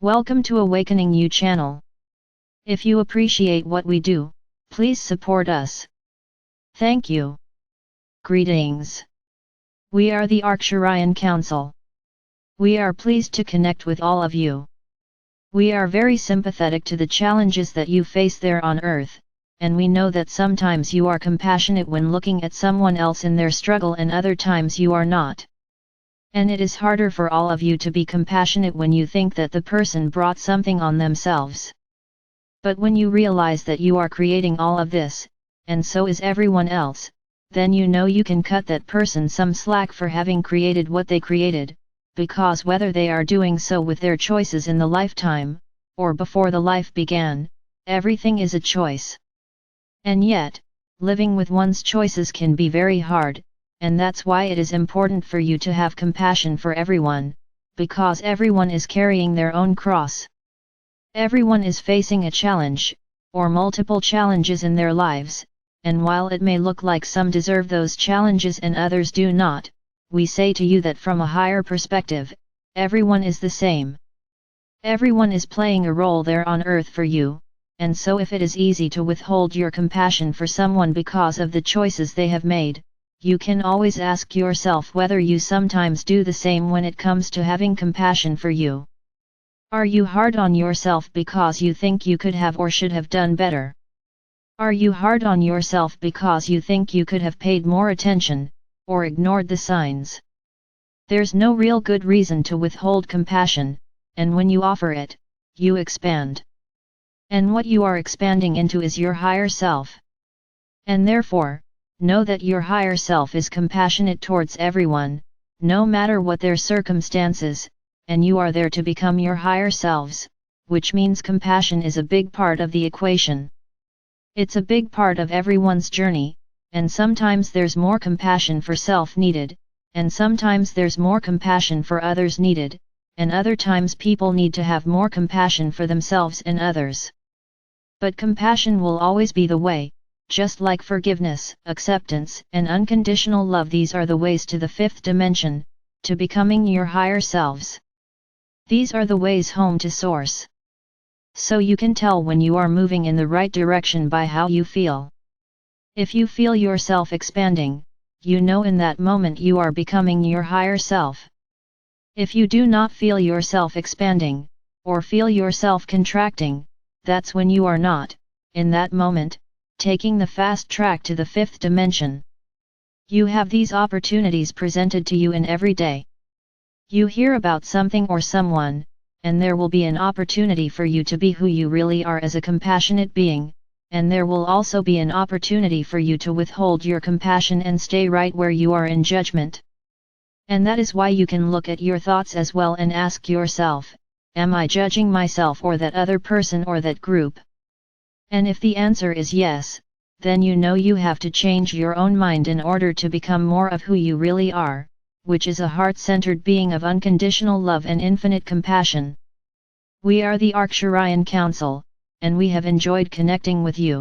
Welcome to Awakening You channel. If you appreciate what we do, please support us. Thank you. Greetings. We are the Arcturian Council. We are pleased to connect with all of you. We are very sympathetic to the challenges that you face there on Earth, and we know that sometimes you are compassionate when looking at someone else in their struggle and other times you are not. And it is harder for all of you to be compassionate when you think that the person brought something on themselves. But when you realize that you are creating all of this, and so is everyone else, then you know you can cut that person some slack for having created what they created, because whether they are doing so with their choices in the lifetime, or before the life began, everything is a choice. And yet, living with one's choices can be very hard, and that's why it is important for you to have compassion for everyone, because everyone is carrying their own cross. Everyone is facing a challenge, or multiple challenges in their lives, and while it may look like some deserve those challenges and others do not, we say to you that from a higher perspective, everyone is the same. Everyone is playing a role there on earth for you, and so if it is easy to withhold your compassion for someone because of the choices they have made, you can always ask yourself whether you sometimes do the same when it comes to having compassion for you. Are you hard on yourself because you think you could have or should have done better? Are you hard on yourself because you think you could have paid more attention, or ignored the signs? There's no real good reason to withhold compassion, and when you offer it, you expand. And what you are expanding into is your higher self. And therefore, know that your higher self is compassionate towards everyone, no matter what their circumstances, and you are there to become your higher selves, which means compassion is a big part of the equation. It's a big part of everyone's journey, and sometimes there's more compassion for self needed, and sometimes there's more compassion for others needed, and other times people need to have more compassion for themselves and others. But compassion will always be the way. Just like forgiveness, acceptance, and unconditional love, these are the ways to the fifth dimension, to becoming your higher selves. These are the ways home to Source. So you can tell when you are moving in the right direction by how you feel. If you feel yourself expanding, you know in that moment you are becoming your higher self. If you do not feel yourself expanding, or feel yourself contracting, that's when you are not, in that moment, taking the fast track to the fifth dimension. You have these opportunities presented to you in every day. You hear about something or someone, and there will be an opportunity for you to be who you really are as a compassionate being, and there will also be an opportunity for you to withhold your compassion and stay right where you are in judgment. And that is why you can look at your thoughts as well and ask yourself, am I judging myself or that other person or that group? And if the answer is yes, then you know you have to change your own mind in order to become more of who you really are, which is a heart-centered being of unconditional love and infinite compassion. We are the Arcturian Council, and we have enjoyed connecting with you.